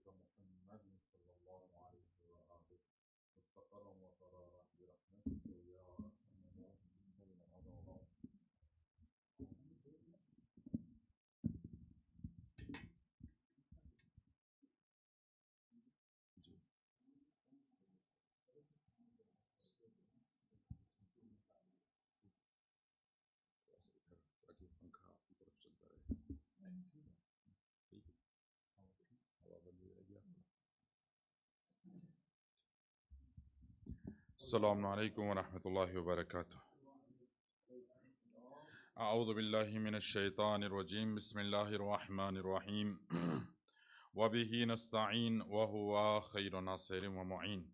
محمد صلى الله عليه وآله مستقرا وقرارا برحمتك يا أرحم الراحمين. السلام عليكم ورحمة الله وبركاته. أعوذ بالله من الشيطان الرجيم. بسم الله الرحمن الرحيم. وبه نستعين وهو خير ناصر ومعين.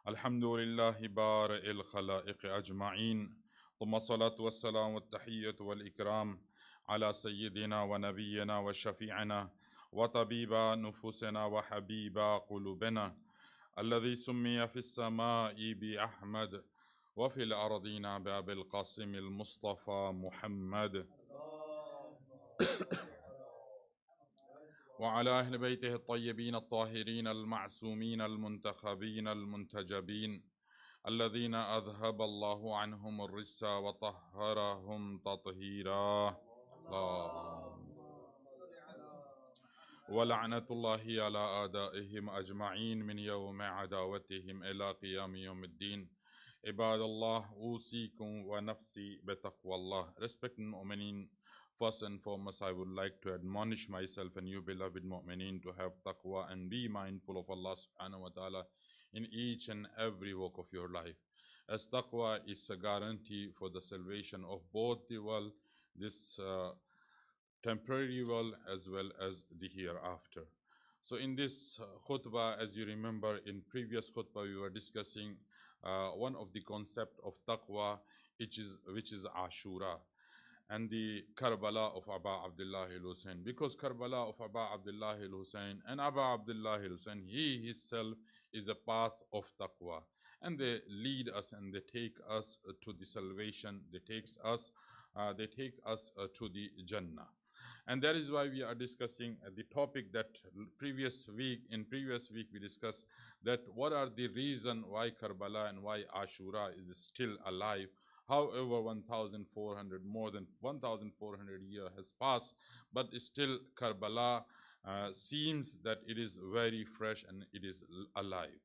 الحمد لله بارئ الخلائق أجمعين، ثم الصلاة والسلام والتحية والإكرام على سيدنا ونبينا وشفيعنا وطبيب نفوسنا وحبيب قلوبنا الذي سمي في السماء بأحمد وفي الأرضين بأبي القاسم المصطفى محمد وعلى أهل بيته الطيبين الطاهرين المعصومين المنتخبين المنتجبين الذين أذهب الله عنهم الرجس وطهرهم تطهيرا. ولعنة الله على أعدائهم أجمعين من يوم عداوتهم إلى قيام يوم الدين. عباد الله، أوصيكم ونفسي بتقوى الله. Respected mu'mineen, first and foremost I would like to admonish myself and you beloved mu'mineen to have taqwa and be mindful of Allah subhanahu wa ta'ala in each and every walk of your life, as taqwa is a guarantee for the salvation of both the world, this temporary world as well as the hereafter. So in this khutbah, as you remember, in previous khutbah we were discussing one of the concept of taqwa, which is Ashura and the Karbala of Aba Abdullah al-Hussein. Because Karbala of Aba Abdullah al-Hussein and Aba Abdullah al-Hussein, he himself is a path of taqwa, and they lead us and they take us to the salvation. They take us to the Jannah. And that is why we are discussing the topic that in previous week we discussed, that what are the reason why Karbala and why Ashura is still alive. However, 1,400, more than 1,400 years has passed, but still Karbala seems that it is very fresh and it is alive.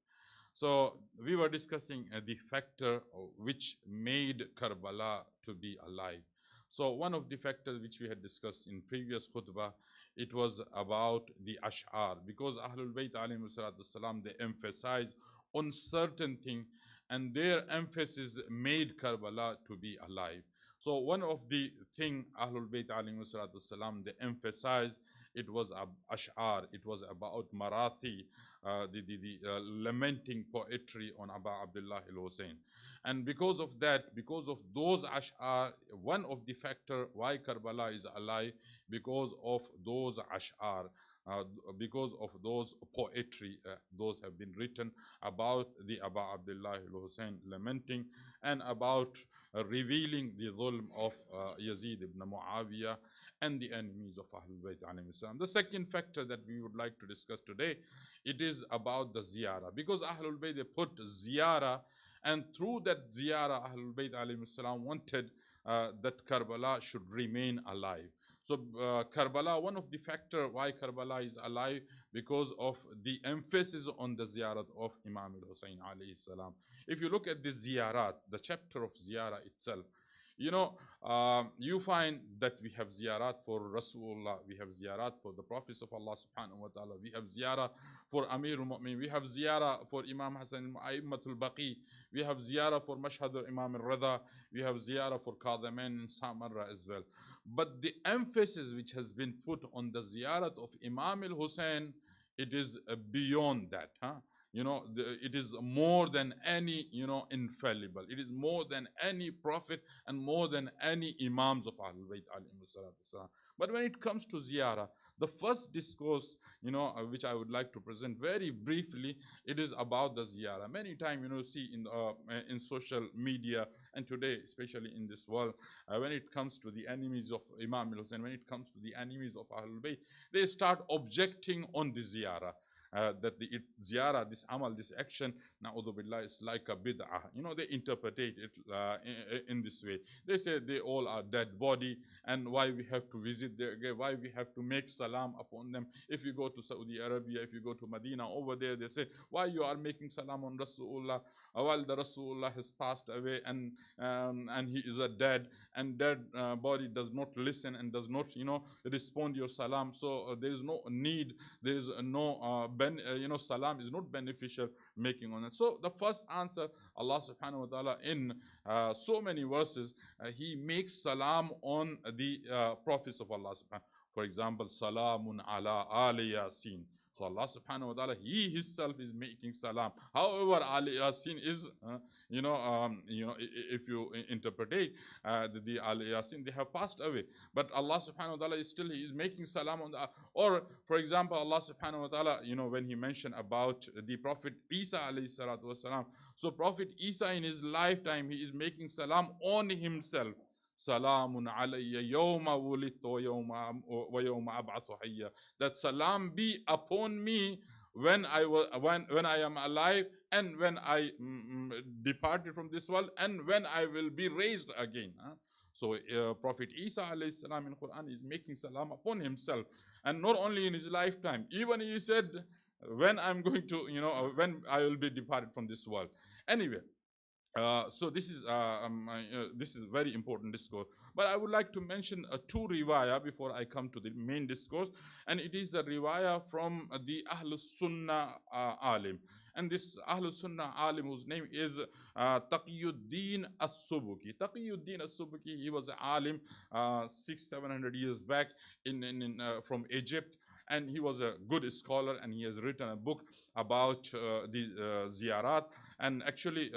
So we were discussing the factor which made Karbala to be alive. So one of the factors which we had discussed in previous khutbah, it was about the ash'ar, because Ahlul Bayt alayhi salatu salam, they emphasize on certain thing and their emphasis made Karbala to be alive. So one of the thing Ahlul Bayt alayhi salatu salam, they emphasized, it was ash'ar, it was about Marathi, the lamenting poetry on Aba Abdullah al-Hussein. And because of that, because of those ash'ar, one of the factor why Karbala is alive, because of those ash'ar, because of those poetry, those have been written about the Aba Abdullah al-Hussein lamenting and about revealing the dhulm of Yazid ibn Muawiyah and the enemies of Ahlul Bayt alayhi salam. The second factor that we would like to discuss today, it is about the ziyarah, because Ahlul Bayt, they put ziyarah, and through that ziyarah Ahlul Bayt alayhi salam wanted that Karbala should remain alive. So Karbala, one of the factor why Karbala is alive, because of the emphasis on the ziyarat of Imam al-Hussein alayhi salam. If you look at the ziyarat, the chapter of ziyarah itself, you find that we have ziyarat for Rasulullah, we have ziyarat for the prophets of Allah subhanahu wa ta'ala, we have ziyarah for Amir al-Mu'min, we have ziyarah for Imam Hassan al-A'immatul Baqi, we have ziyarah for Mashhad al-Imam al-Rida, we have ziyarah for Qadimain and Samarra as well. But the emphasis which has been put on the ziyarat of Imam al-Hussein, it is beyond that. It is more than any, infallible. It is more than any prophet and more than any imams of Ahlul Bayt alayhi salatu. But when it comes to ziyarah, the first discourse, which I would like to present very briefly, it is about the ziyarah. Many times, see in social media and today, especially in this world, when it comes to the enemies of Imam al-Hussein, when it comes to the enemies of Ahlul Bayt, they start objecting on the ziyarah. that ziyarah, this amal, this action, na'udhu billah, is like a bid'ah. They interpret it in this way. They say they all are dead body, and why we have to visit their grave, why we have to make salam upon them. If you go to Saudi Arabia, if you go to Medina, over there they say, why you are making salam on Rasulullah while the Rasulullah has passed away, and he is a dead, and dead body does not listen and does not respond your salam. So there is no need, there is no salam is not beneficial making on it. So the first answer, Allah subhanahu wa ta'ala in so many verses, he makes salam on the prophets of Allah subhanahu. For example, salamun ala ali yasin. So Allah subhanahu wa ta'ala, he himself is making salam. However, Ali Yasin is, if you interpret it, the Ali Yasin, they have passed away. But Allah subhanahu wa ta'ala is still, he is making salam on the, or for example, Allah subhanahu wa ta'ala, when he mentioned about the Prophet Isa alayhi salatu wasalam. So Prophet Isa in his lifetime, he is making salam on himself. Salamun alayya yawma wulidtu wa yawma ab'athu hayya. That salam be upon me when I am alive, and when I departed from this world, and when I will be raised again. So Prophet Isa alayhi salam in Quran is making salam upon himself, and not only in his lifetime. Even he said, when I'm going to, when I will be departed from this world. Anyway. So this is very important discourse, but I would like to mention two riwayah before I come to the main discourse, and it is a riwayah from the Ahlus Sunnah alim, and this Ahlus Sunnah alim, whose name is Taqiyuddin As-Subki. Taqiyuddin As-Subki, he was an alim 600-700 years back from Egypt. And he was a good scholar, and he has written a book about the ziyarat. And actually,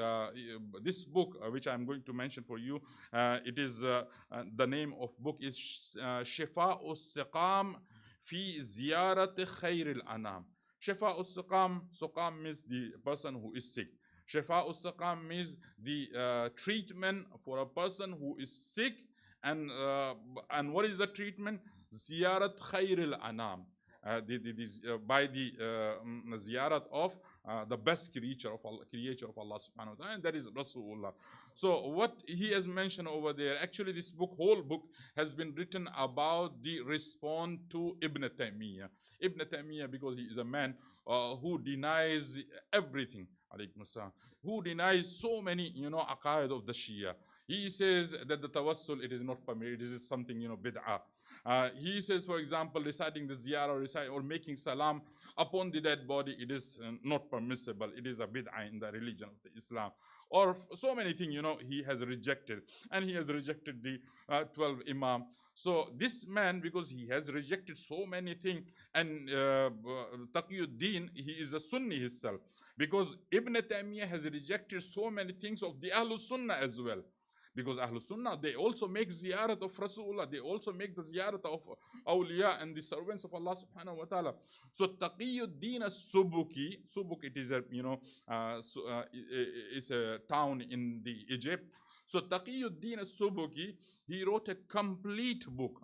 this book, which I'm going to mention for you, it is the name of book is Shifa'u Siqam fi Ziyarat Khair al-Anam. Shifa'u Siqam, Suqam means the person who is sick. Shifa'u Siqam means the treatment for a person who is sick. And what is the treatment? Ziyarat Khair al-Anam. By the ziyarat of the best creature of Allah subhanahu wa ta'ala, and that is Rasulullah. So what he has mentioned over there, actually this whole book has been written about the response to Ibn Taymiyyah. Ibn Taymiyyah, because he is a man who denies everything, who denies so many, aqaid of the Shia. He says that the tawassul, it is not permitted, it is something, bid'ah. He says, for example, reciting the ziyarah or making salam upon the dead body, it is not permissible. It is a bid'ah in the religion of the Islam. Or so many things, he has rejected. And he has rejected the 12 Imam. So this man, because he has rejected so many things, and Taqiyuddin, he is a Sunni himself. Because Ibn Taymiyyah has rejected so many things of the Ahlul Sunnah as well. Because Ahlul Sunnah, they also make ziyarat of Rasulullah. They also make the ziyarat of awliya and the servants of Allah subhanahu wa ta'ala. So Taqiyuddin As-Subuki, Subuk, it is a, is a town in the Egypt. So Taqiyuddin As-Subuki, he wrote a complete book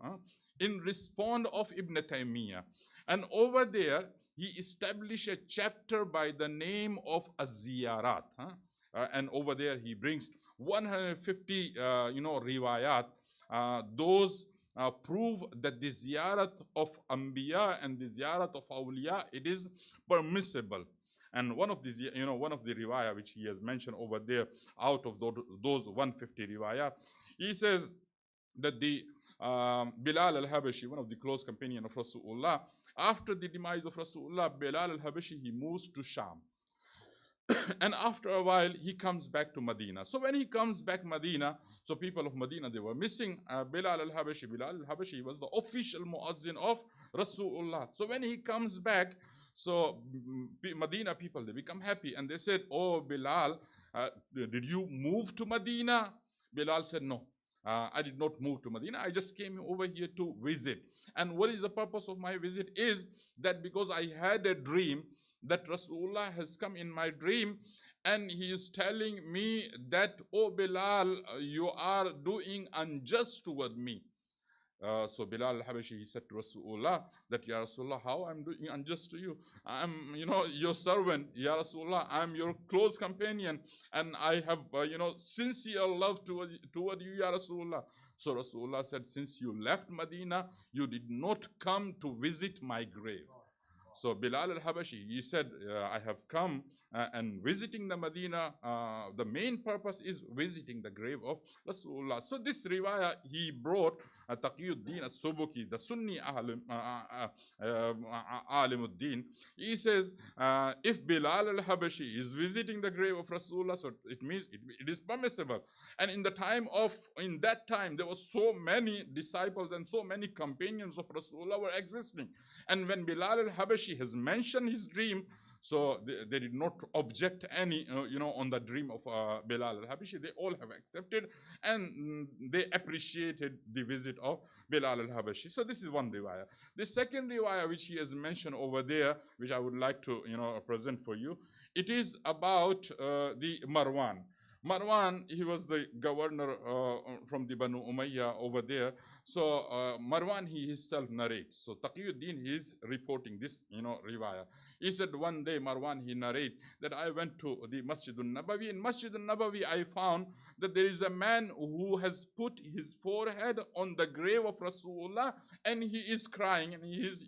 in response of Ibn Taymiyyah. And over there, he established a chapter by the name of Az-Ziyarat. And over there he brings 150 riwayat. Those prove that the ziyarat of Anbiya and the ziyarat of Awliya, it is permissible. And one of the riwayah which he has mentioned over there, out of those 150 riwayah, he says that the Bilal al-Habashi, one of the close companion of Rasulullah, after the demise of Rasulullah, Bilal al-Habashi, he moves to Sham. And after a while, he comes back to Medina. So when he comes back Medina, so people of Medina, they were missing Bilal al-Habashi. Bilal al-Habashi was the official muazzin of Rasulullah. So when he comes back, so Medina people, they become happy. And they said, oh, Bilal, did you move to Medina? Bilal said, no. I did not move to Medina. I just came over here to visit. And what is the purpose of my visit is that because I had a dream that Rasulullah has come in my dream, and he is telling me that, oh Bilal, you are doing unjust toward me. So Bilal al-Habashi, he said to Rasulullah that, Ya Rasulullah, how I'm doing unjust to you? I'm, your servant, Ya Rasulullah. I'm your close companion, and I have, sincere love toward you, Ya Rasulullah. So Rasulullah said, since you left Medina, you did not come to visit my grave. So Bilal al-Habashi, he said, I have come and visiting the Medina. The main purpose is visiting the grave of Rasulullah. So this riwayah he brought Taqiyuddin al-Subuki, the Sunni Alimuddin. He says, if Bilal al-Habashi is visiting the grave of Rasulullah, so it means it is permissible. And in that time, there were so many disciples and so many companions of Rasulullah were existing. And when Bilal al-Habashi has mentioned his dream, so they did not object any, on the dream of Bilal al-Habashi. They all have accepted, and they appreciated the visit of Bilal al-Habashi. So this is one riwayah. The second riwayah which he has mentioned over there, which I would like to, present for you, it is about the Marwan. Marwan, he was the governor from the Banu Umayyah over there. So Marwan, he himself narrates. So Taqiyuddin, he is reporting this, riwayah. He said one day, Marwan, he narrates that I went to the Masjid al-Nabawi. In Masjid al-Nabawi, I found that there is a man who has put his forehead on the grave of Rasulullah, and he is crying, and he is,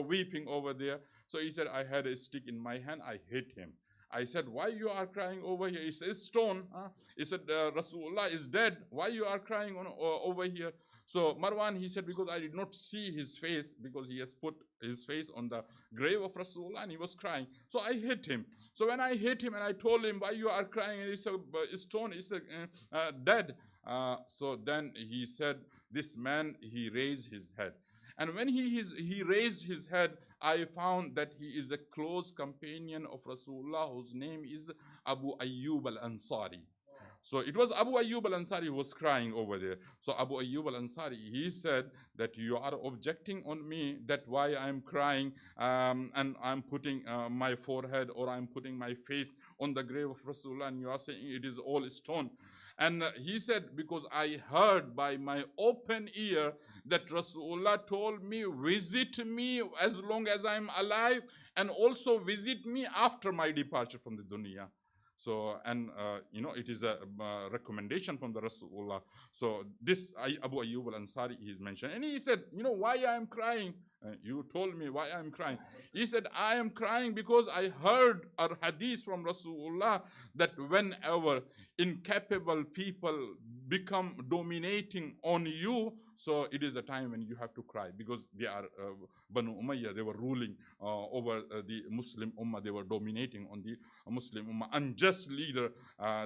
weeping over there. So he said, I had a stick in my hand, I hit him. I said, why you are crying over here? He says, stone. He said, Rasulullah is dead. Why you are crying over here? So Marwan, he said, because I did not see his face, because he has put his face on the grave of Rasulullah and he was crying. So I hit him. So when I hit him and I told him, why you are crying? And he said, stone is dead. So then he said, this man, he raised his head. And when he raised his head, I found that he is a close companion of Rasulullah, whose name is Abu Ayyub al-Ansari. So it was Abu Ayyub al-Ansari who was crying over there. So Abu Ayyub al-Ansari, he said that you are objecting on me, that why I'm crying and I'm putting my forehead or I'm putting my face on the grave of Rasulullah, and you are saying it is all stone. And he said, because I heard by my open ear that Rasulullah told me, visit me as long as I'm alive, and also visit me after my departure from the dunya. So, and it is a recommendation from the Rasulullah. So this Abu Ayyub al-Ansari is mentioned. And he said, why I am crying? You told me why I am crying. He said, I am crying because I heard a hadith from Rasulullah that whenever incapable people become dominating on you, so it is a time when you have to cry, because they are Banu Umayyah, they were ruling over the Muslim Ummah, they were dominating on the Muslim Ummah, unjust leader,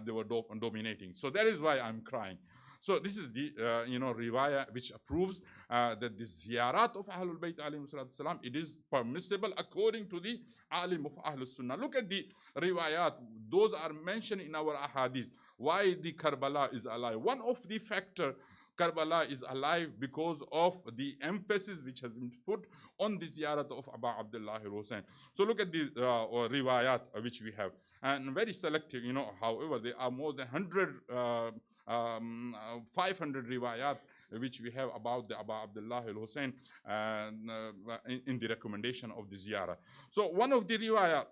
they were dominating. So that is why I'm crying. So this is the riwayah which approves that the ziyarat of Ahlul Bayt alayhim salatu salam, it is permissible according to the alim of Ahlul Sunnah. Look at the riwayat, those are mentioned in our ahadith. Why the Karbala is alive? One of the factor Karbala is alive because of the emphasis which has been put on the ziyarat of Abu Abdullah al-Husayn. So look at the riwayat which we have, and very selective, however, there are more than 500 riwayat which we have about the Abu Abdullah al-Husayn in the recommendation of the ziyarah. So one of the riwayat,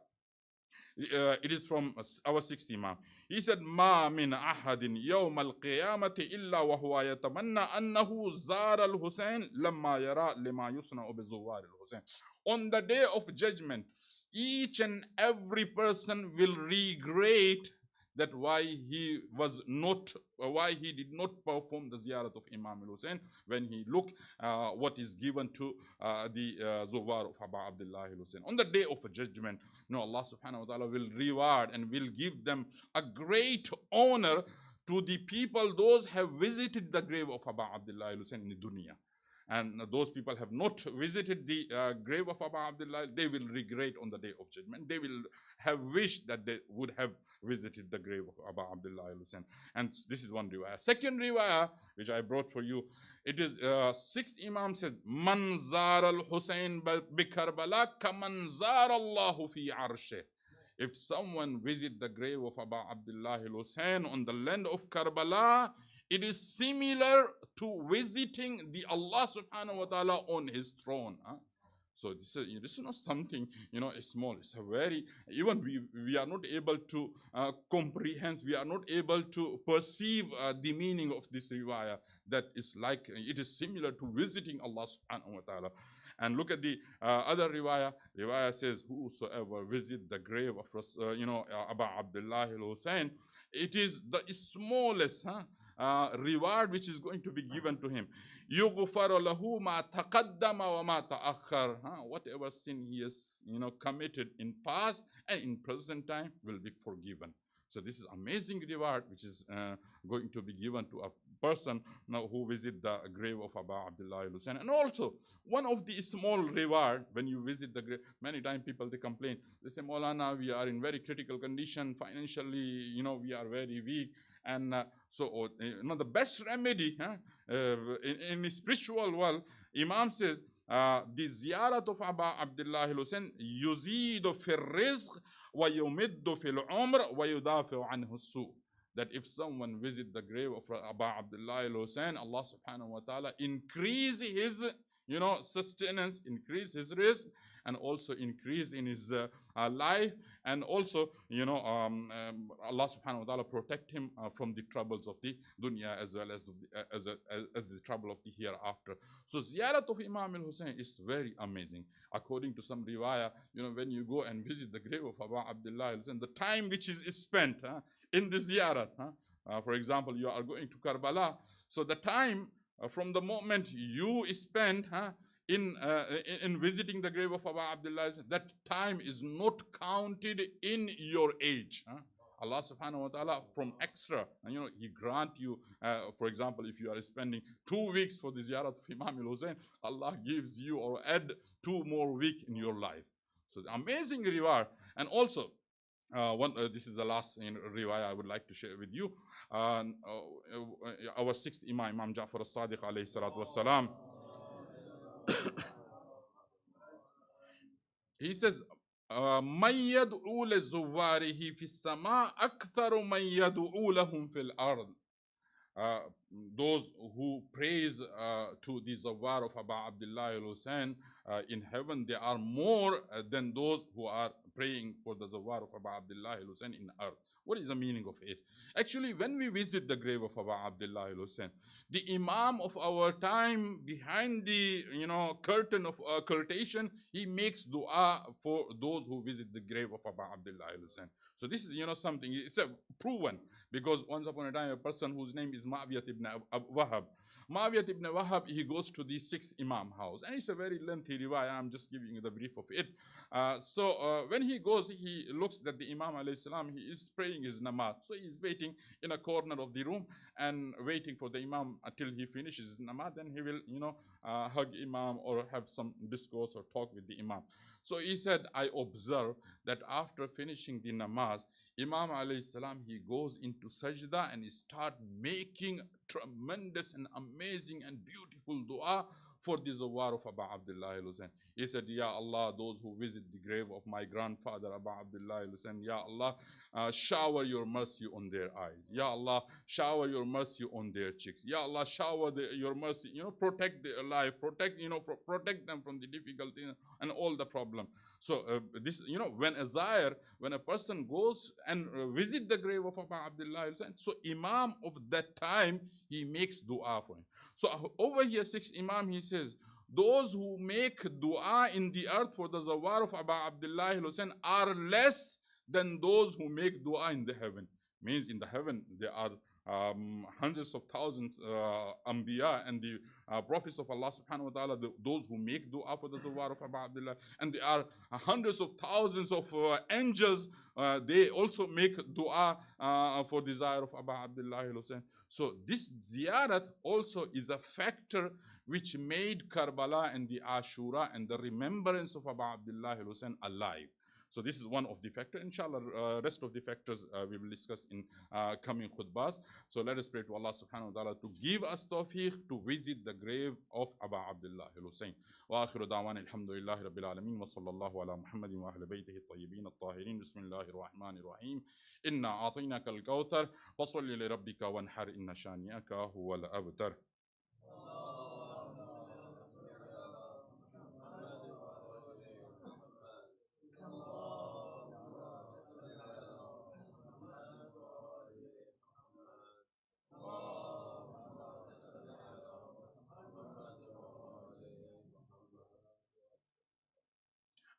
it is from our sixth Imam. He said, "Ma min ahadin yawm al-qiyamati illa wa huwa yatamanna annahu zara al-Husayn lamma yara lima yusna'u bi zuwar al-Husayn." On the day of judgment, each and every person will regret that why he did not perform the ziyarat of Imam al-Husayn when he looked what is given to the Zuwar of Abu Abdullah al-Husayn. On the day of judgment, Allah subhanahu wa ta'ala will reward and will give them a great honor to the people, those have visited the grave of Abu Abdullah al-Husayn in the dunya. And those people have not visited the grave of Abu Abdullah, they will regret on the day of judgment. They will have wished that they would have visited the grave of Abu Abdullah al-Husayn. And this is one riwayah. Second riwayah, which I brought for you, it is sixth Imam said, "Man zar al-Husayn bi Karbala kaman zar Allahu fi arshih." If someone visit the grave of Abu Abdullah al-Husayn on the land of Karbala, It is similar to visiting the Allah subhanahu wa ta'ala on his throne. So this is not something, small. It's a very, even we are not able to comprehend, we are not able to perceive the meaning of this riwayah, that is like, it is similar to visiting Allah subhanahu wa ta'ala. And look at the other riwayah. Riwayah says, whosoever visit the grave of Abu Abdullah al-Hussein, it is the smallest reward which is going to be given to him. يُغْفَرُ لَهُ مَا تَقَدَّمَ وَمَا تَأَخَّرَ. Whatever sin he has committed in past and in present time will be forgiven. So this is amazing reward which is going to be given to a person who visit the grave of Abu Abdullah al-Hussein. And also, one of the small reward when you visit the grave, many times people, they complain. They say, Maulana, we are in very critical condition. Financially, we are very weak. And so, the best remedy in the spiritual world, Imam says, the ziyarat of Abu Abdullah al-Hussein yuzidu fi rizq wa yumiddu fil umr wa yudafi'u anhu su. That if someone visit the grave of Abu Abdullah al-Hussein, Allah subhanahu wa ta'ala increase his sustenance, increase his risk, and also increase in his life, and also Allah subhanahu wa ta'ala protect him from the troubles of the dunya as well as the trouble of the hereafter. So ziyarat of Imam al-Hussein is very amazing. According to some riwayah, when you go and visit the grave of Abu Abdullah al-Hussein, the time which is spent in the ziyarat, for example, you are going to Karbala, so the time from the moment you spend in visiting the grave of Abu Abdullah, that time is not counted in your age. Allah subhanahu wa ta'ala from extra, he grant you, for example, if you are spending 2 weeks for the ziyarat of Imam al-Hussein, Allah gives you or add 2 more weeks in your life. So amazing reward. And also, this is the last riwayah I would like to share with you. Our sixth Imam, Imam Ja'far al-Sadiq alayhi salatu wassalam, he says, مَنْ يَدْعُو لِزُوَّارِهِ فِي السَّمَاءِ أَكْثَرُ مَنْ يَدْعُو لَهُمْ فِي الْأَرْضِ. Those who praise to the Zawar of Abu Abdullah al-Hussein in heaven, they are more than those who are praying for the Zawar of Abu Abdullah al-Hussein in earth. What is the meaning of it? Actually, when we visit the grave of Abu Abdullah al-Hussein, the Imam of our time, behind the curtain of occultation, he makes dua for those who visit the grave of Abu Abdullah al-Hussein. So this is something, it's a proven, because once upon a time a person whose name is Ma'wiyah ibn Wahab. Ma'wiyah ibn Wahab, he goes to the sixth Imam house, and it's a very lengthy riwayah. I'm just giving you the brief of it. So when he goes, he looks at the Imam alayhi salam, he is praying his namaz. So he's waiting in a corner of the room and waiting for the Imam until he finishes his namaz. Then he will, hug Imam or have some discourse or talk with the Imam. So he said, I observe that after finishing the namaz, Imam alayhi salam, he goes into sajda and he start making tremendous and amazing and beautiful dua for the Zawar of Abu Abdullah al-Hussein. He said, Ya Allah, those who visit the grave of my grandfather Abu Abdullah al-Hussein, Ya Allah, shower your mercy on their eyes. Ya Allah, shower your mercy on their cheeks. Ya Allah, shower your mercy, protect their life, protect them from the difficulty and all the problem. So this, when a person goes and visit the grave of Abu Abdullah al-Hussein, so Imam of that time, he makes dua for him. So over here, sixth Imam, he says, those who make dua in the earth for the Zawar of Abu Abdullah al-Hussein are less than those who make dua in the heaven. Means in the heaven, there are hundreds of thousands Anbiya and the prophets of Allah subhanahu wa ta'ala, those who make dua for the Zawar of Abu Abdullah, and there are hundreds of thousands of angels, they also make dua for the desire of Abu Abdullah al-Hussein. So this ziyarat also is a factor which made Karbala and the Ashura and the remembrance of Abu Abdullah al-Hussein alive. So this is one of the factors. Inshallah, rest of the factors we will discuss in coming khutbahs. So let us pray to Allah subhanahu wa ta'ala to give us tawfiq to visit the grave of Aba Abdullah al-Hussein. Wa akhiru da'wan alhamdulillahi rabbil alameen wa sallallahu ala Muhammadin wa ahli baytihi at-tayyibin at-tahirin. Bismillahir rahmanir rahim. Inna a'tainaka al-kawthar fasalli li rabbika wanhar inna shani'aka huwal abtar.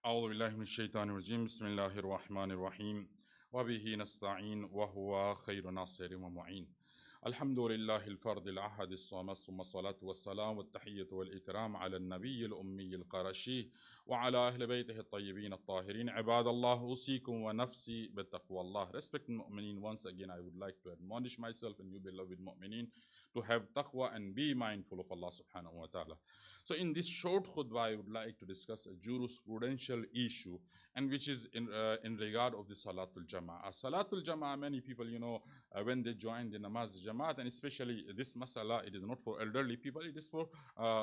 أعوذ بالله من الشيطان الرجيم بسم الله الرحمن الرحيم وبه نستعين وهو خير ناصر ومعين الحمد لله الفرد الأحد الصمد ثم الصلاة والسلام والتحية والإكرام على النبي الأمي القرشي وعلى أهل بيته الطيبين الطاهرين عباد الله أوصيكم ونفسي بتقوى الله. Respected mu'mineen, once again I would like to admonish myself and you beloved mu'mineen to have taqwa and be mindful of Allah subhanahu wa ta'ala. So in this short khutbah, I would like to discuss a jurisprudential issue, and which is in regard of the Salatul Jama'ah. Salatul Jama'ah, many people, when they join the Namaz Jama'at, and especially this masala, it is not for elderly people, it is for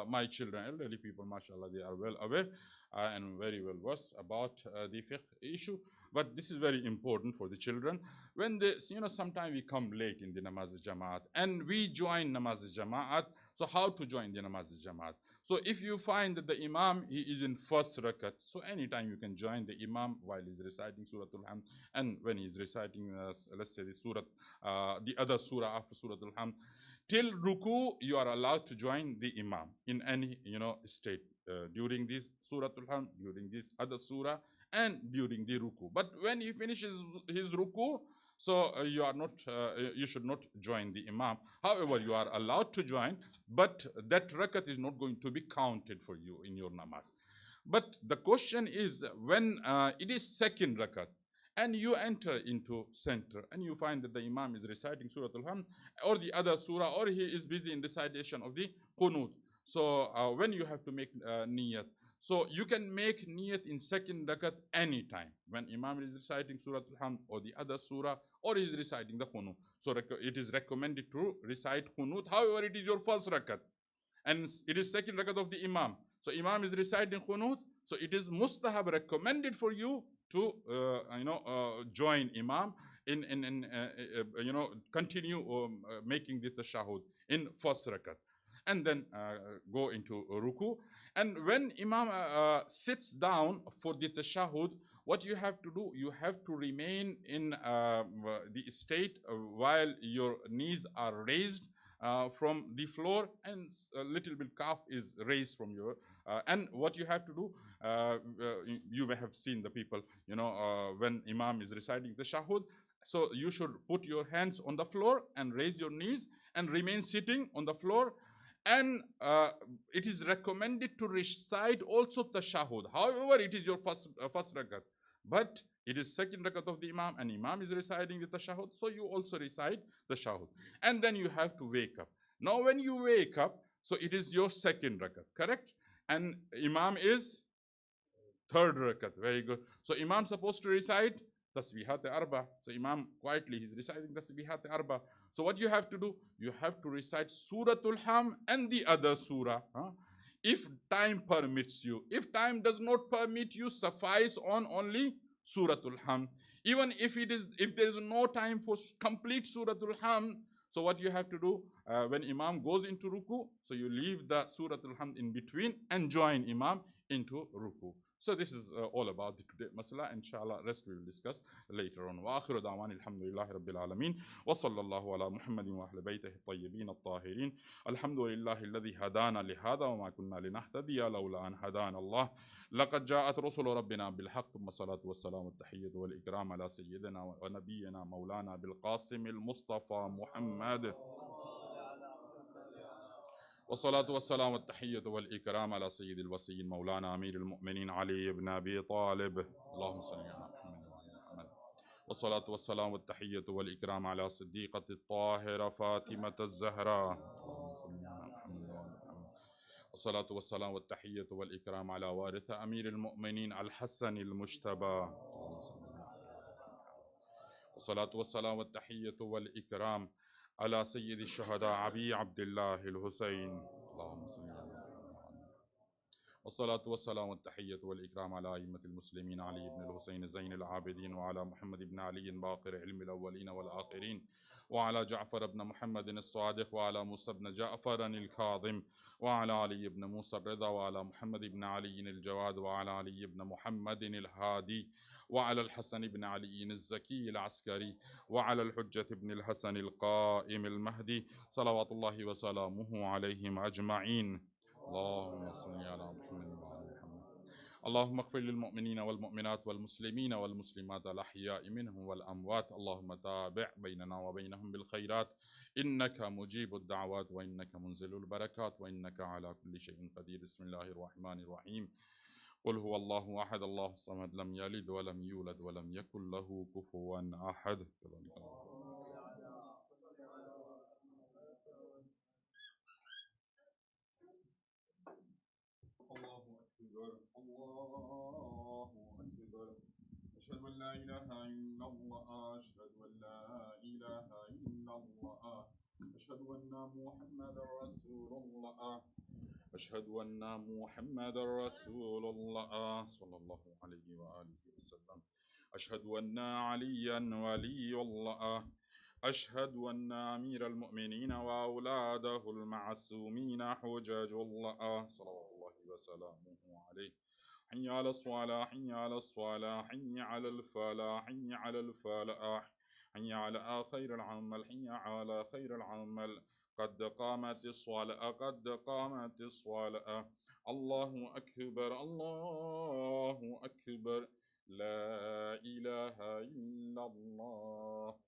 my children. Elderly people, mashallah, they are well aware and very well versed about the fiqh issue. But this is very important for the children. When they, sometimes we come late in the Namaz Jama'at and we join Namaz Jama'at. So how to join the Namaz Jama'at? So if you find that the Imam, he is in first rakat, so anytime you can join the Imam while he's reciting Surah Al-Hamd, and when he's reciting, let's say the other surah after Surah Al-Hamd, till ruku, you are allowed to join the Imam in any, state, during this Surah Al-Hamd, during this other surah, and during the ruku. But when he finishes his ruku, so you should not join the Imam. However, you are allowed to join, but that rakat is not going to be counted for you in your namaz. But the question is, when it is second rakat, and you enter into center, and you find that the Imam is reciting Surah Al-Hamd, or the other surah, or he is busy in recitation of the Qunut. So when you have to make niyat, so you can make niyat in second rakat anytime when Imam is reciting Surah Al-Hamd or the other surah, or he is reciting the Qunut. So it is recommended to recite Qunut. However, it is your first rakat and it is second rakat of the Imam. So Imam is reciting Qunut. So it is mustahab, recommended for you to join Imam in continue making the tashahud in first rakat, and then go into ruku. And when Imam sits down for the tashahud, what you have to do, you have to remain in the state while your knees are raised from the floor, and a little bit calf is raised from your and what you have to do, you may have seen the people, when Imam is reciting the tashahud, so you should put your hands on the floor and raise your knees and remain sitting on the floor. And it is recommended to recite also tashahud. However, it is your first rakat, but it is second rakat of the Imam, and Imam is reciting the tashahud, so you also recite the tashahud. And then you have to wake up. Now, when you wake up, so it is your second rakat, correct? And Imam is third rakat. Very good. So Imam supposed to recite tasbihat arba. So Imam quietly he's reciting tasbihat arba. So what you have to do, you have to recite Suratul Hamd and the other surah. If time permits you. If time does not permit you, suffice on only Suratul Hamd. Even if there is no time for complete Suratul Hamd, so what you have to do, when Imam goes into ruku, so you leave the Suratul Hamd in between and join Imam into ruku. So this is all about the today masala. Inshallah, rest we will discuss later on. Wa akhiru da'wan alhamdulillahi rabbil alameen. Wa sallallahu ala Muhammadin wa ahli baytihi at-tayyibin at-tahirin. Alhamdulillahi alladhi hadana li hadha wa ma kunna linahtadiya lawla an hadana Allah. Laqad ja'at rusulu rabbina bil haqq thumma salatu wa salam wa tahiyyatu wal ikram ala sayyidina wa nabiyyina maulana bil qasim al mustafa Muhammad. والصلاة والسلام والتحية والإكرام على سيد الوصيين مولانا أمير المؤمنين علي بن أبي طالب. اللهم صل على محمد وعلى محمد. والصلاة والسلام والتحية والإكرام على صديقة الطاهرة فاطمة الزهراء. اللهم صل على محمد وعلى محمد. والصلاة والسلام والتحية والإكرام على وارث أمير المؤمنين الحسن المجتبى. والصلاة والسلام والتحية والإكرام على سيد الشهداء أبي عبد الله الحسين. اللهم صل على محمد. والصلاة والسلام والتحية والإكرام على أئمة المسلمين علي بن الحسين زين العابدين، وعلى محمد بن علي باقر علم الأولين والآخرين، وعلى جعفر بن محمد الصادق، وعلى موسى بن جعفر الكاظم، وعلى علي بن موسى الرضا، وعلى محمد بن علي الجواد، وعلى علي بن محمد الهادي، وعلى الحسن بن علي الزكي العسكري، وعلى الحجة بن الحسن القائم المهدي، صلوات الله وسلامه عليهم أجمعين. اللهم صل على محمد وعلى محمد. اللهم اغفر للمؤمنين والمؤمنات والمسلمين والمسلمات الأحياء منهم والأموات. اللهم تابع بيننا وبينهم بالخيرات، إنك مجيب الدعوات وإنك منزل البركات وإنك على كل شيء قدير. بسم الله الرحمن الرحيم. قل هو الله أحد الله الصمد لم يلد ولم يولد ولم يكن له كفوا أحد. الله أكبر الله أكبر. أشهد أن لا إله إلا الله أشهد أن لا إله إلا الله أشهد أن محمدا رسول الله أشهد أن محمدا رسول الله صلى الله عليه وآله وسلم. أشهد أن عليا ولي الله أشهد أن أمير المؤمنين وأولاده المعصومين حجج الله صلوات الله وسلامه عليه. حي على الصلاة حي على الصلاة حي على الفلاح حي على الفلاح حي على خير العمل حي على خير العمل. قد قامت الصلاة قد قامت الصلاة. الله أكبر الله أكبر. لا إله إلا الله.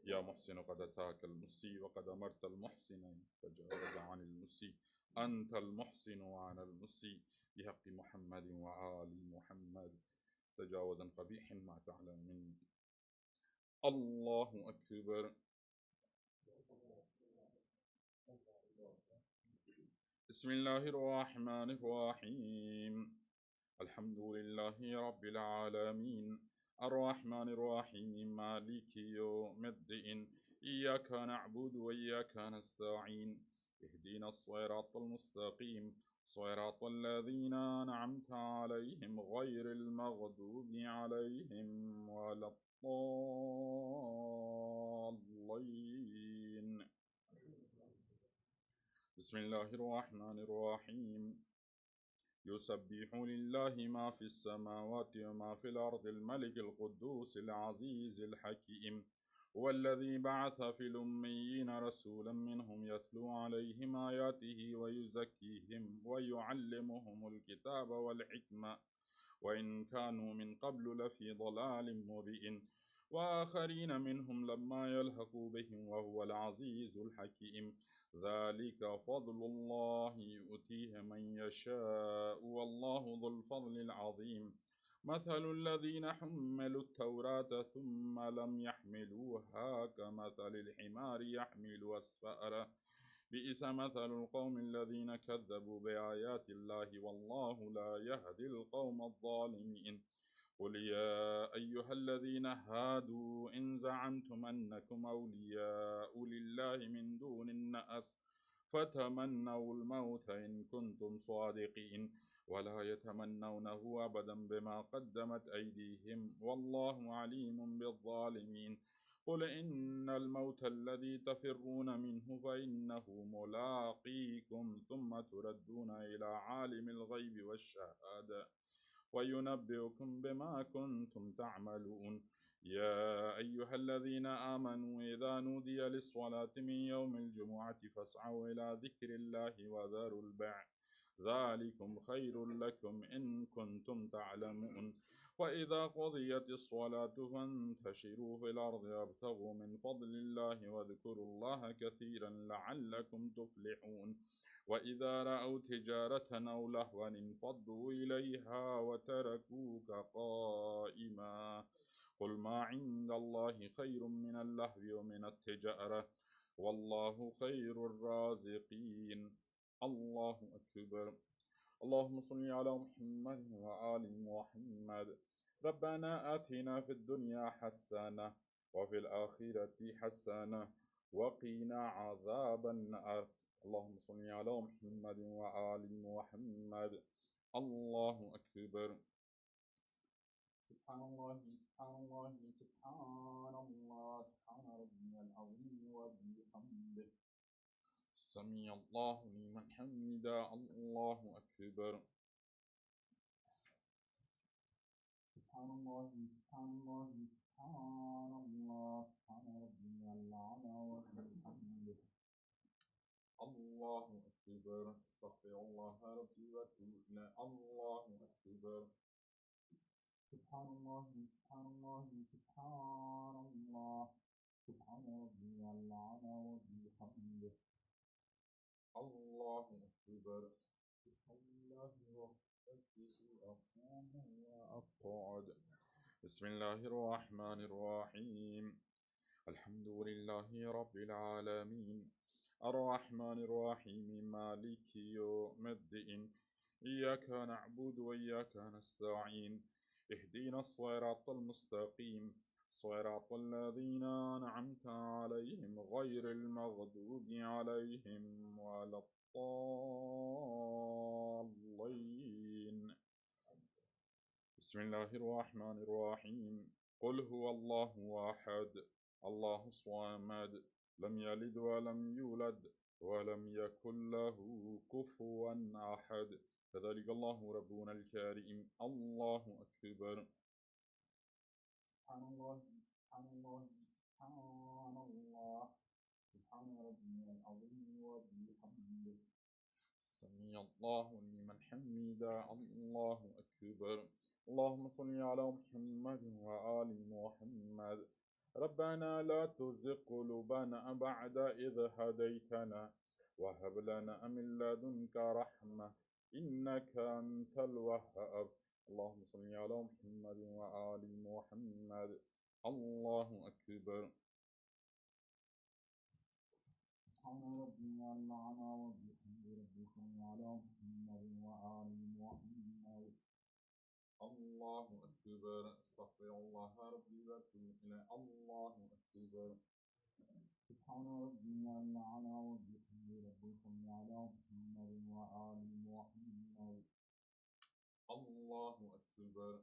يا محسن قد أتاك المسي وقد أمرت المحسن تجاوز عن المسي. أنت المحسن وأنا المسي بحق محمد وآل محمد تجاوزا قبيح ما تعلم مني. الله أكبر. بسم الله الرحمن الرحيم. الحمد لله رب العالمين الرحمن الرحيم مالك يوم الدين إياك نعبد وإياك نستعين اهدنا الصراط المستقيم صراط الذين أنعمت عليهم غير المغضوب عليهم ولا الضالين. بسم الله الرحمن الرحيم. يسبح لله ما في السماوات وما في الأرض الملك القدوس العزيز الحكيم. هو الذي بعث في الأميين رسولا منهم يتلو عليهم آياته ويزكيهم ويعلمهم الكتاب والحكمة وإن كانوا من قبل لفي ضلال مبين. وآخرين منهم لما يلحقوا بهم وهو العزيز الحكيم. ذلك فضل الله يؤتيه من يشاء والله ذو الفضل العظيم. مثل الذين حملوا التوراة ثم لم يحملوها كمثل الحمار يحمل أسفارا. بئس مثل القوم الذين كذبوا بآيات الله والله لا يهدي القوم الظالمين. قل يا أيها الذين هادوا إن زعمتم أنكم أولياء لله من دون الناس فتمنوا الموت إن كنتم صادقين ولا يتمنونه أبدا بما قدمت أيديهم والله عليم بالظالمين. قل إن الموت الذي تفرون منه فإنه ملاقيكم ثم تردون إلى عالم الغيب والشهادة وينبئكم بما كنتم تعملون. يا أيها الذين آمنوا إذا نودي للصلاة من يوم الجمعة فاسعوا إلى ذكر الله وذروا البيع ذلكم خير لكم إن كنتم تعلمون. وإذا قضيت الصلاة فانتشروا في الأرض وابتغوا من فضل الله واذكروا الله كثيرا لعلكم تفلحون. وإذا رأوا تجارة أو لهوا انفضوا إليها وتركوك قائما. قل ما عند الله خير من اللهو ومن التجارة والله خير الرازقين. الله أكبر. اللهم صل على محمد وآل محمد. ربنا آتنا في الدنيا حسنة وفي الآخرة حسنة وقنا عذاب النار. اللهم صل على محمد وآل محمد. الله أكبر. سبحان الله سبحان الله سبحان الله سبحان ربي العظيم وبحمده. سمع الله لمن حمده. الله أكبر. سبحان الله سبحان الله سبحان الله سبحان ربي الأعلى وبحمده. الله أكبر. استغفر الله ربي وأتوب إليه. الله أكبر. سبحان الله سبحان الله سبحان الله سبحان ربي الأعلى وبحمده. الله أكبر. بسم الله أقوم وأقعد. بسم الله الرحمن الرحيم. الحمد لله رب العالمين الرحمن الرحيم مالك يوم الدين إياك نعبد وإياك نستعين اهدنا الصراط المستقيم صراط الذين أنعمت عليهم غير المغضوب عليهم ولا الضالين. بسم الله الرحمن الرحيم. قل هو الله أحد الله الصمد لم يلد ولم يولد ولم يكن له كفوا أحد. كذلك الله ربنا الكريم. الله أكبر. سبحان الله سبحان الله سبحان الله سبحان ربي العظيم وبحمده. سمع الله لمن حمده. الله أكبر. اللهم صل على محمد وآل محمد. ربنا لا تزغ قلوبنا بعد إذ هديتنا وهب لنا من لدنك رحمة إنك أنت الوهاب. اللهم صل على محمد وآل محمد. الله أكبر. سبحان ربي الأعلى وبحمده. ربي صل على محمد وآل محمد. الله أكبر. استغفر الله ربي وأتوب إليه. الله أكبر. سبحان ربي الأعلى وبحمده. ربي صل على محمد وآل محمد. الله أكبر.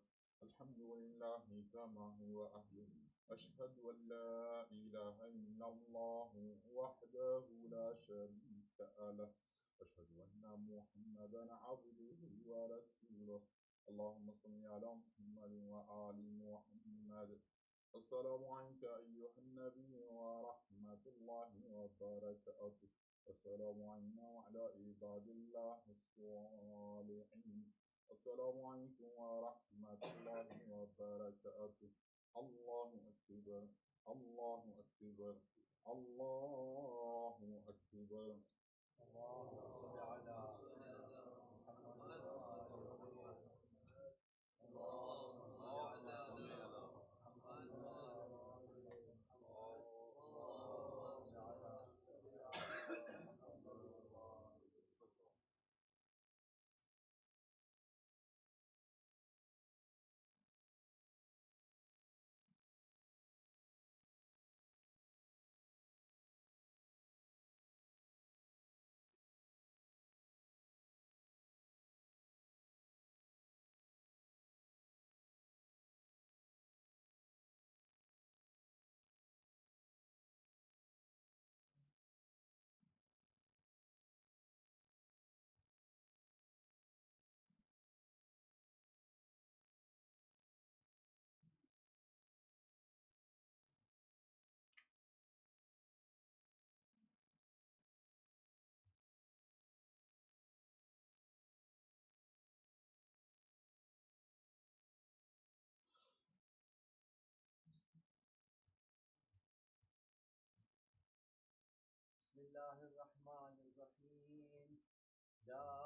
الحمد لله كما هو أهله. أشهد أن لا إله إلا الله وحده لا شريك له. أشهد أن محمدا عبده ورسوله. اللهم صل على محمد وآل محمد. السلام عليك أيها النبي ورحمة الله وبركاته. السلام علينا وعلى عباد الله الصالحين. السلام عليكم ورحمة الله وبركاته. الله أكبر. الله أكبر. الله أكبر. اللهم صل على محمد بسم الله الرحمن الرحيم. لا